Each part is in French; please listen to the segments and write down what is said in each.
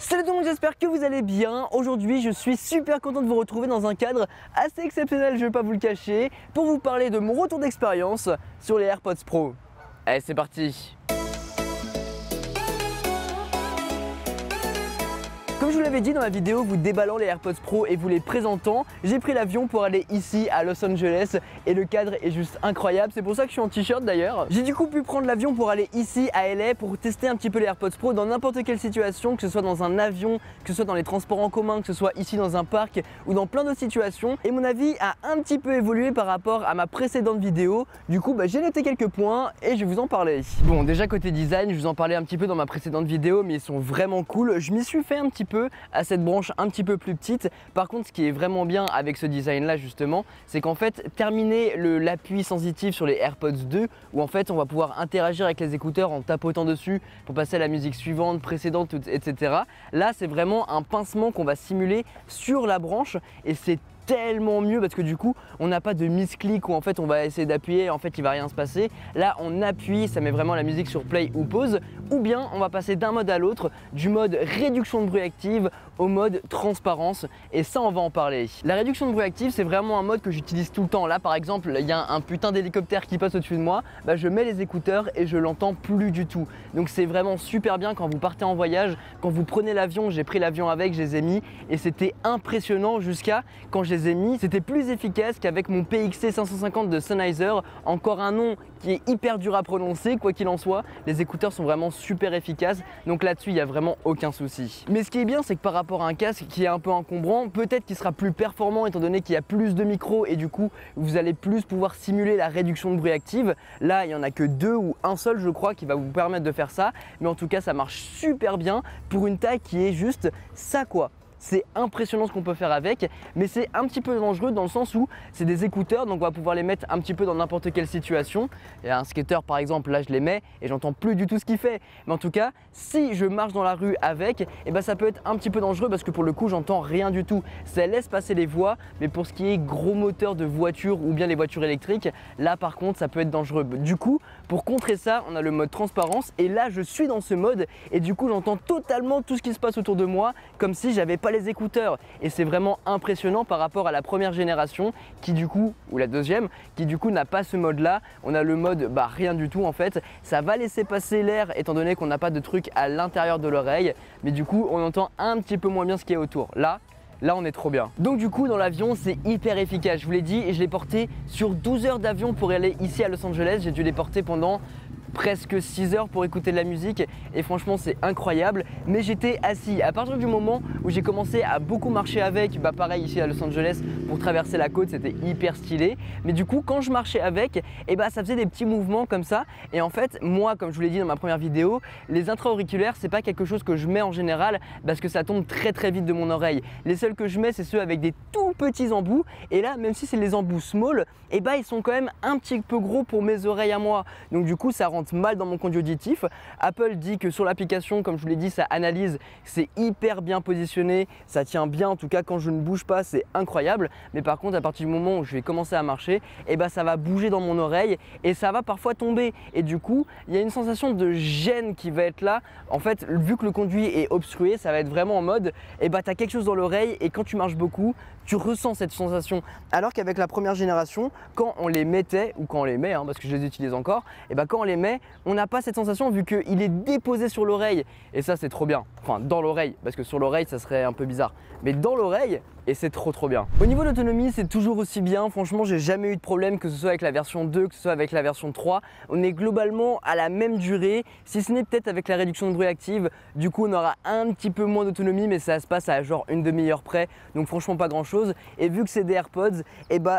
Salut tout le monde, j'espère que vous allez bien. Aujourd'hui, je suis super content de vous retrouver dans un cadre assez exceptionnel, je ne vais pas vous le cacher, pour vous parler de mon retour d'expérience sur les AirPods Pro. Allez, c'est parti. Comme je vous l'avais dit dans ma vidéo vous déballant les AirPods Pro et vous les présentant, j'ai pris l'avion pour aller ici à Los Angeles et le cadre est juste incroyable, c'est pour ça que je suis en t-shirt d'ailleurs. J'ai du coup pu prendre l'avion pour aller ici à LA pour tester un petit peu les AirPods Pro dans n'importe quelle situation, que ce soit dans un avion, que ce soit dans les transports en commun, que ce soit ici dans un parc ou dans plein d'autres situations. Et mon avis a un petit peu évolué par rapport à ma précédente vidéo. Du coup j'ai noté quelques points et je vais vous en parler. Bon, déjà côté design, je vous en parlais un petit peu dans ma précédente vidéo, mais ils sont vraiment cool. Je m'y suis fait un petit peu à cette branche un petit peu plus petite. Par contre, ce qui est vraiment bien avec ce design là justement, c'est qu'en fait terminer l'appui sensitif sur les AirPods 2 où en fait on va pouvoir interagir avec les écouteurs en tapotant dessus pour passer à la musique suivante, précédente, etc. Là c'est vraiment un pincement qu'on va simuler sur la branche et c'est tellement mieux parce que du coup on n'a pas de misclick où en fait on va essayer d'appuyer et en fait il va rien se passer. Là on appuie, ça met vraiment la musique sur play ou pause, ou bien on va passer d'un mode à l'autre, du mode réduction de bruit active au mode transparence, et ça on va en parler. La réduction de bruit active c'est vraiment un mode que j'utilise tout le temps. Là par exemple il y a un putain d'hélicoptère qui passe au-dessus de moi, je mets les écouteurs et je l'entends plus du tout. Donc c'est vraiment super bien quand vous partez en voyage, quand vous prenez l'avion. J'ai pris l'avion avec, je les ai mis et c'était impressionnant jusqu'à quand je les ai mis. C'était plus efficace qu'avec mon PXC 550 de Sennheiser, encore un nom qui est hyper dur à prononcer. Quoi qu'il en soit, les écouteurs sont vraiment super efficaces, donc là-dessus il n'y a vraiment aucun souci. Mais ce qui est bien, c'est que par rapport à un casque qui est un peu encombrant, peut-être qu'il sera plus performant étant donné qu'il y a plus de micros et du coup vous allez plus pouvoir simuler la réduction de bruit active. Là il n'y en a que deux ou un seul je crois qui va vous permettre de faire ça, mais en tout cas ça marche super bien pour une taille qui est juste ça quoi. C'est impressionnant ce qu'on peut faire avec, mais c'est un petit peu dangereux dans le sens où c'est des écouteurs, donc on va pouvoir les mettre un petit peu dans n'importe quelle situation. Il y a un skateur par exemple, là je les mets et j'entends plus du tout ce qu'il fait. Mais en tout cas, si je marche dans la rue avec, ça peut être un petit peu dangereux parce que pour le coup j'entends rien du tout. Ça laisse passer les voix, mais pour ce qui est gros moteur de voiture ou bien les voitures électriques, là par contre ça peut être dangereux. Du coup, pour contrer ça, on a le mode transparence et là je suis dans ce mode et du coup j'entends totalement tout ce qui se passe autour de moi comme si j'avais pas les écouteurs, et c'est vraiment impressionnant par rapport à la première génération qui du coup, ou la deuxième, qui du coup n'a pas ce mode là. On a le mode rien du tout en fait, ça va laisser passer l'air étant donné qu'on n'a pas de truc à l'intérieur de l'oreille, mais du coup on entend un petit peu moins bien ce qui est autour. Là on est trop bien. Donc du coup dans l'avion c'est hyper efficace, je vous l'ai dit, et je l'ai porté sur 12 heures d'avion pour aller ici à Los Angeles. J'ai dû les porter pendant presque 6 heures pour écouter de la musique et franchement c'est incroyable. Mais j'étais assis. À partir du moment où j'ai commencé à beaucoup marcher avec, pareil ici à Los Angeles pour traverser la côte, c'était hyper stylé. Mais du coup quand je marchais avec, ça faisait des petits mouvements comme ça. Et en fait moi, comme je vous l'ai dit dans ma première vidéo, les intra-auriculaires c'est pas quelque chose que je mets en général parce que ça tombe très très vite de mon oreille. Les seuls que je mets c'est ceux avec des tout petits embouts, et là même si c'est les embouts small, ils sont quand même un petit peu gros pour mes oreilles à moi. Donc du coup ça rend mal dans mon conduit auditif. Apple dit que sur l'application, comme je vous l'ai dit, ça analyse, c'est hyper bien positionné, ça tient bien, en tout cas quand je ne bouge pas c'est incroyable. Mais par contre à partir du moment où je vais commencer à marcher, ça va bouger dans mon oreille et ça va parfois tomber, et du coup il y a une sensation de gêne qui va être là. En fait vu que le conduit est obstrué, ça va être vraiment en mode t'as quelque chose dans l'oreille, et quand tu marches beaucoup tu ressens cette sensation. Alors qu'avec la première génération, quand on les mettait, ou quand on les met, parce que je les utilise encore, quand on les met, on n'a pas cette sensation vu qu'il est déposé sur l'oreille. Et ça c'est trop bien. Enfin dans l'oreille, parce que sur l'oreille ça serait un peu bizarre. Mais dans l'oreille, et c'est trop bien. Au niveau de l'autonomie c'est toujours aussi bien. Franchement j'ai jamais eu de problème, que ce soit avec la version 2, que ce soit avec la version 3. On est globalement à la même durée, si ce n'est peut-être avec la réduction de bruit active. Du coup on aura un petit peu moins d'autonomie, mais ça se passe à genre une demi-heure près. Donc franchement pas grand chose. Et vu que c'est des AirPods,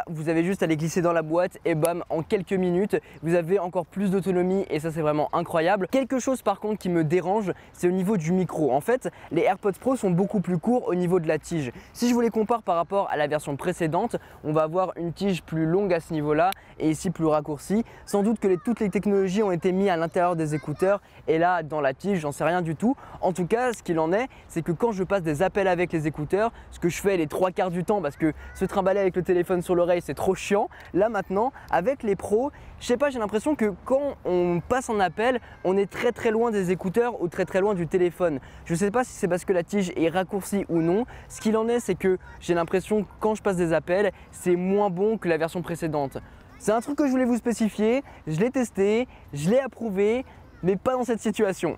vous avez juste à les glisser dans la boîte et bam, en quelques minutes vous avez encore plus d'autonomie, et ça c'est vraiment incroyable. Quelque chose par contre qui me dérange, c'est au niveau du micro. En fait les AirPods Pro sont beaucoup plus courts au niveau de la tige. Si je vous les compare par rapport à la version précédente, on va avoir une tige plus longue à ce niveau là et ici plus raccourcie. Sans doute que toutes les technologies ont été mises à l'intérieur des écouteurs, et là dans la tige j'en sais rien du tout. En tout cas ce qu'il en est, c'est que quand je passe des appels avec les écouteurs, ce que je fais les 3 quarts du du temps parce que se trimballer avec le téléphone sur l'oreille c'est trop chiant. Là maintenant avec les pros, je sais pas, j'ai l'impression que quand on passe en appel, on est très loin des écouteurs ou très loin du téléphone. Je sais pas si c'est parce que la tige est raccourcie ou non. Ce qu'il en est, c'est que j'ai l'impression que quand je passe des appels, c'est moins bon que la version précédente. C'est un truc que je voulais vous spécifier, je l'ai testé, je l'ai approuvé, mais pas dans cette situation.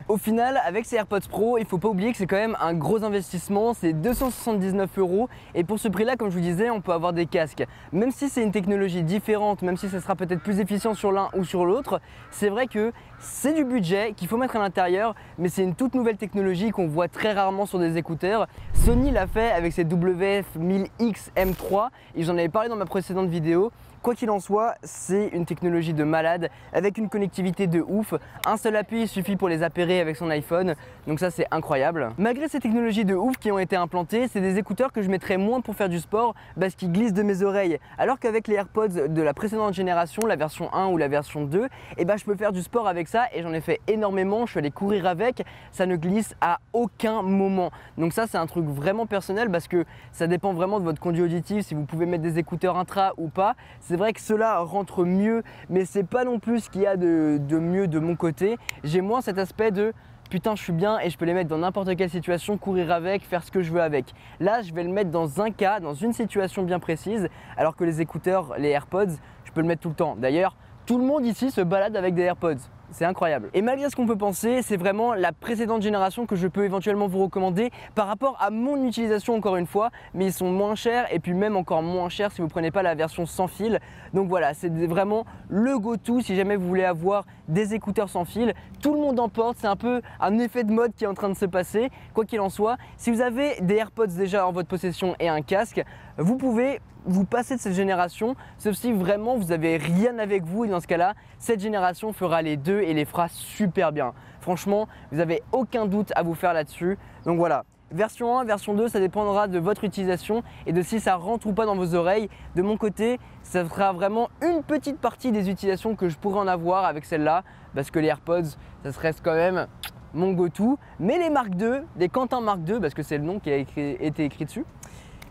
Au final, avec ces AirPods Pro, il ne faut pas oublier que c'est quand même un gros investissement, c'est 279 € et pour ce prix-là, comme je vous disais, on peut avoir des casques. Même si c'est une technologie différente, même si ça sera peut-être plus efficient sur l'un ou sur l'autre, c'est vrai que c'est du budget qu'il faut mettre à l'intérieur, mais c'est une toute nouvelle technologie qu'on voit très rarement sur des écouteurs. Sony l'a fait avec ses WF-1000X M3 et j'en avais parlé dans ma précédente vidéo. Quoi qu'il en soit, c'est une technologie de malade avec une connectivité de ouf. Un seul appui il suffit pour les appairer avec son iPhone, donc ça c'est incroyable. Malgré ces technologies de ouf qui ont été implantées, c'est des écouteurs que je mettrais moins pour faire du sport parce qu'ils glissent de mes oreilles. Alors qu'avec les AirPods de la précédente génération, la version 1 ou la version 2, je peux faire du sport avec ça et j'en ai fait énormément. Je suis allé courir avec, ça ne glisse à aucun moment. Donc ça c'est un truc vraiment personnel parce que ça dépend vraiment de votre conduit auditif, si vous pouvez mettre des écouteurs intra ou pas. C'est vrai que cela rentre mieux, mais c'est pas non plus ce qu'il y a de mieux de mon côté. J'ai moins cet aspect de putain je suis bien et je peux les mettre dans n'importe quelle situation, courir avec, faire ce que je veux avec. Là je vais le mettre dans un cas, dans une situation bien précise, alors que les écouteurs, les AirPods, je peux le mettre tout le temps. D'ailleurs, tout le monde ici se balade avec des AirPods. C'est incroyable. Et malgré ce qu'on peut penser, c'est vraiment la précédente génération que je peux éventuellement vous recommander par rapport à mon utilisation encore une fois, mais ils sont moins chers et puis même encore moins chers si vous prenez pas la version sans fil. Donc voilà, c'est vraiment le go-to si jamais vous voulez avoir des écouteurs sans fil. Tout le monde en porte, c'est un peu un effet de mode qui est en train de se passer. Quoi qu'il en soit, si vous avez des AirPods déjà en votre possession et un casque, vous pouvez vous passez de cette génération, sauf si vraiment vous avez rien avec vous et dans ce cas-là, cette génération fera les deux et les fera super bien. Franchement, vous n'avez aucun doute à vous faire là-dessus. Donc voilà, version 1, version 2, ça dépendra de votre utilisation et de si ça rentre ou pas dans vos oreilles. De mon côté, ça sera vraiment une petite partie des utilisations que je pourrais en avoir avec celle-là, parce que les AirPods, ça reste quand même mon go-to. Mais les Mark II, les Quentin Mark II, parce que c'est le nom qui a été écrit dessus,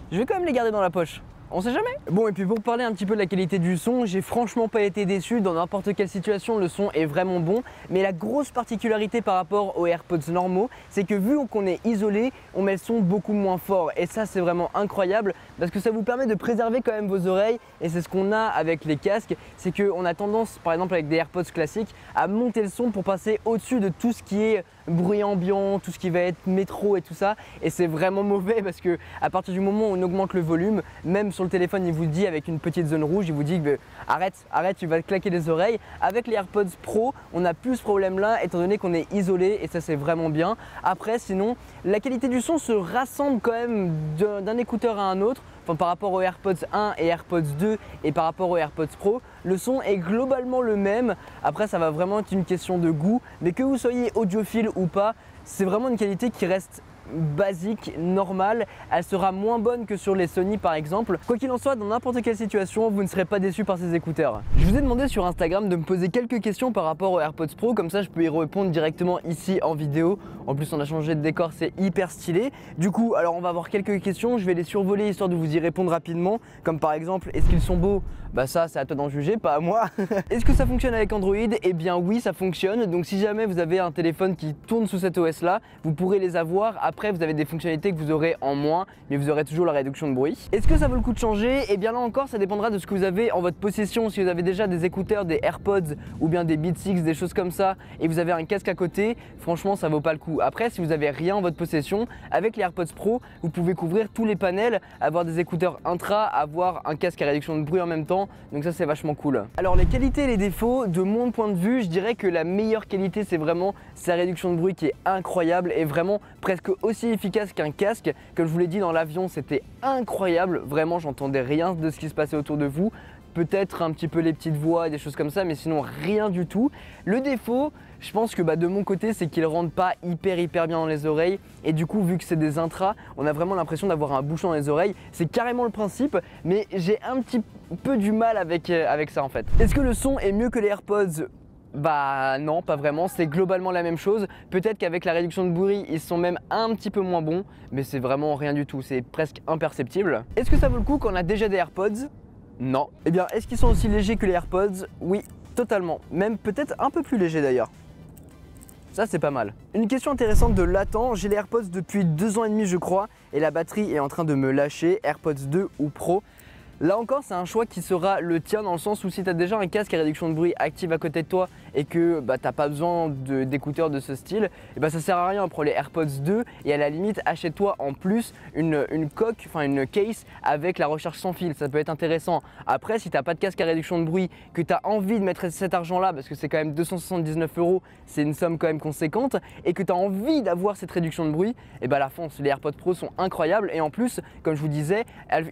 je vais quand même les garder dans la poche. On sait jamais. Bon, et puis pour parler un petit peu de la qualité du son, j'ai franchement pas été déçu. Dans n'importe quelle situation, le son est vraiment bon. Mais la grosse particularité par rapport aux AirPods normaux, c'est que vu qu'on est isolé, on met le son beaucoup moins fort. Et ça, c'est vraiment incroyable parce que ça vous permet de préserver quand même vos oreilles. Et c'est ce qu'on a avec les casques, c'est qu'on a tendance, par exemple avec des AirPods classiques, à monter le son pour passer au-dessus de tout ce qui est bruit ambiant, tout ce qui va être métro et tout ça. Et c'est vraiment mauvais parce que à partir du moment où on augmente le volume, même sur le téléphone, il vous dit avec une petite zone rouge, il vous dit que arrête, tu vas te claquer les oreilles. Avec les AirPods Pro, on n'a plus ce problème-là étant donné qu'on est isolé et ça c'est vraiment bien. Après, sinon, la qualité du son se rassemble quand même d'un écouteur à un autre. Enfin, par rapport aux AirPods 1 et AirPods 2 et par rapport aux AirPods Pro, le son est globalement le même. Après, ça va vraiment être une question de goût, mais que vous soyez audiophile ou pas, c'est vraiment une qualité qui reste basique, normale, elle sera moins bonne que sur les Sony par exemple. Quoi qu'il en soit, dans n'importe quelle situation, vous ne serez pas déçu par ces écouteurs. Je vous ai demandé sur Instagram de me poser quelques questions par rapport aux AirPods Pro, comme ça je peux y répondre directement ici en vidéo. En plus on a changé de décor, c'est hyper stylé. Du coup, alors on va avoir quelques questions, je vais les survoler histoire de vous y répondre rapidement. Comme par exemple, est-ce qu'ils sont beaux? Bah ça c'est à toi d'en juger, pas à moi. Est-ce que ça fonctionne avec Android? Eh bien oui, ça fonctionne. Donc si jamais vous avez un téléphone qui tourne sous cet OS là, vous pourrez les avoir. Après vous avez des fonctionnalités que vous aurez en moins, mais vous aurez toujours la réduction de bruit. Est-ce que ça vaut le coup de changer? Eh bien là encore, ça dépendra de ce que vous avez en votre possession. Si vous avez déjà des écouteurs, des AirPods ou bien des Beats 6, des choses comme ça, et vous avez un casque à côté, franchement ça vaut pas le coup. Après, si vous avez rien en votre possession, avec les AirPods Pro, vous pouvez couvrir tous les panels, avoir des écouteurs intra, avoir un casque à réduction de bruit en même temps. Donc ça c'est vachement cool. Alors les qualités et les défauts, de mon point de vue, je dirais que la meilleure qualité c'est vraiment sa réduction de bruit qui est incroyable et vraiment presque aussi efficace qu'un casque. Comme je vous l'ai dit, dans l'avion c'était incroyable, vraiment j'entendais rien de ce qui se passait autour de vous. Peut-être un petit peu les petites voix, des choses comme ça, mais sinon rien du tout. Le défaut, je pense que de mon côté, c'est qu'ils ne rentrent pas hyper bien dans les oreilles. Et du coup, vu que c'est des intras, on a vraiment l'impression d'avoir un bouchon dans les oreilles. C'est carrément le principe, mais j'ai un petit peu du mal avec ça en fait. Est-ce que le son est mieux que les AirPods ? Bah non, pas vraiment, c'est globalement la même chose. Peut-être qu'avec la réduction de bruit, ils sont même un petit peu moins bons, mais c'est vraiment rien du tout, c'est presque imperceptible. Est-ce que ça vaut le coup quand on a déjà des AirPods? Non. Eh bien, est-ce qu'ils sont aussi légers que les AirPods? Oui, totalement. Même peut-être un peu plus légers d'ailleurs. Ça, c'est pas mal. Une question intéressante de Lathan, j'ai les AirPods depuis 2 ans et demi je crois, et la batterie est en train de me lâcher, AirPods 2 ou Pro. Là encore, c'est un choix qui sera le tien dans le sens où si tu as déjà un casque à réduction de bruit active à côté de toi et que tu n'as pas besoin d'écouteurs de ce style, et bah, ça sert à rien. Prends les AirPods 2 et à la limite achète-toi en plus une coque, enfin une case avec la recharge sans fil, ça peut être intéressant. Après, si tu n'as pas de casque à réduction de bruit, que tu as envie de mettre cet argent là parce que c'est quand même 279 €, c'est une somme quand même conséquente, et que tu as envie d'avoir cette réduction de bruit, et bah la fonce, les AirPods Pro sont incroyables et en plus, comme je vous disais,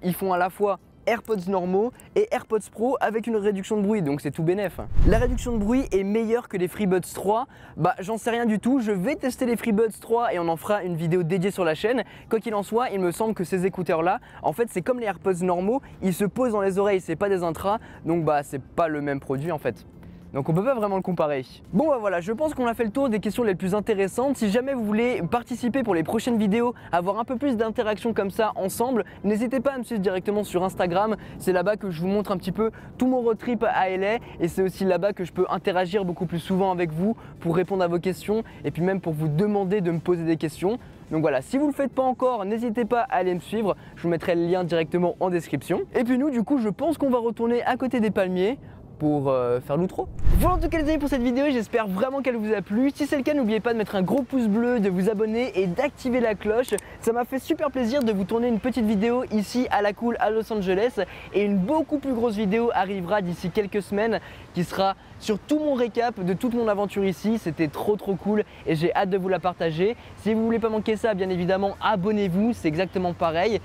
ils font à la fois AirPods normaux et AirPods Pro avec une réduction de bruit, donc c'est tout bénef. La réduction de bruit est meilleure que les FreeBuds 3, bah j'en sais rien du tout, je vais tester les FreeBuds 3 et on en fera une vidéo dédiée sur la chaîne. Quoi qu'il en soit, il me semble que ces écouteurs là, en fait c'est comme les AirPods normaux, ils se posent dans les oreilles, c'est pas des intras, donc bah c'est pas le même produit en fait. Donc on peut pas vraiment le comparer. Bon bah voilà, je pense qu'on a fait le tour des questions les plus intéressantes. Si jamais vous voulez participer pour les prochaines vidéos, avoir un peu plus d'interaction comme ça ensemble, n'hésitez pas à me suivre directement sur Instagram. C'est là-bas que je vous montre un petit peu tout mon road trip à LA et c'est aussi là-bas que je peux interagir beaucoup plus souvent avec vous pour répondre à vos questions et puis même pour vous demander de me poser des questions. Donc voilà, si vous ne le faites pas encore, n'hésitez pas à aller me suivre, je vous mettrai le lien directement en description. Et puis nous du coup, je pense qu'on va retourner à côté des palmiers pour faire l'outro. Voilà en tout cas les amis pour cette vidéo, j'espère vraiment qu'elle vous a plu. Si c'est le cas, n'oubliez pas de mettre un gros pouce bleu, de vous abonner et d'activer la cloche. Ça m'a fait super plaisir de vous tourner une petite vidéo ici à la cool à Los Angeles et une beaucoup plus grosse vidéo arrivera d'ici quelques semaines qui sera sur tout mon récap de toute mon aventure ici. C'était trop cool et j'ai hâte de vous la partager. Si vous voulez pas manquer ça, bien évidemment abonnez-vous, c'est exactement pareil.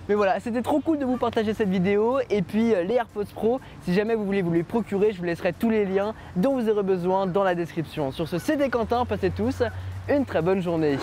Mais voilà, c'était trop cool de vous partager cette vidéo et puis les AirPods Pro, si jamais vous voulez vous les procurer, je vous laisserai tous les liens dont vous aurez besoin dans la description. Sur ce, c'était Quentin, passez tous une très bonne journée.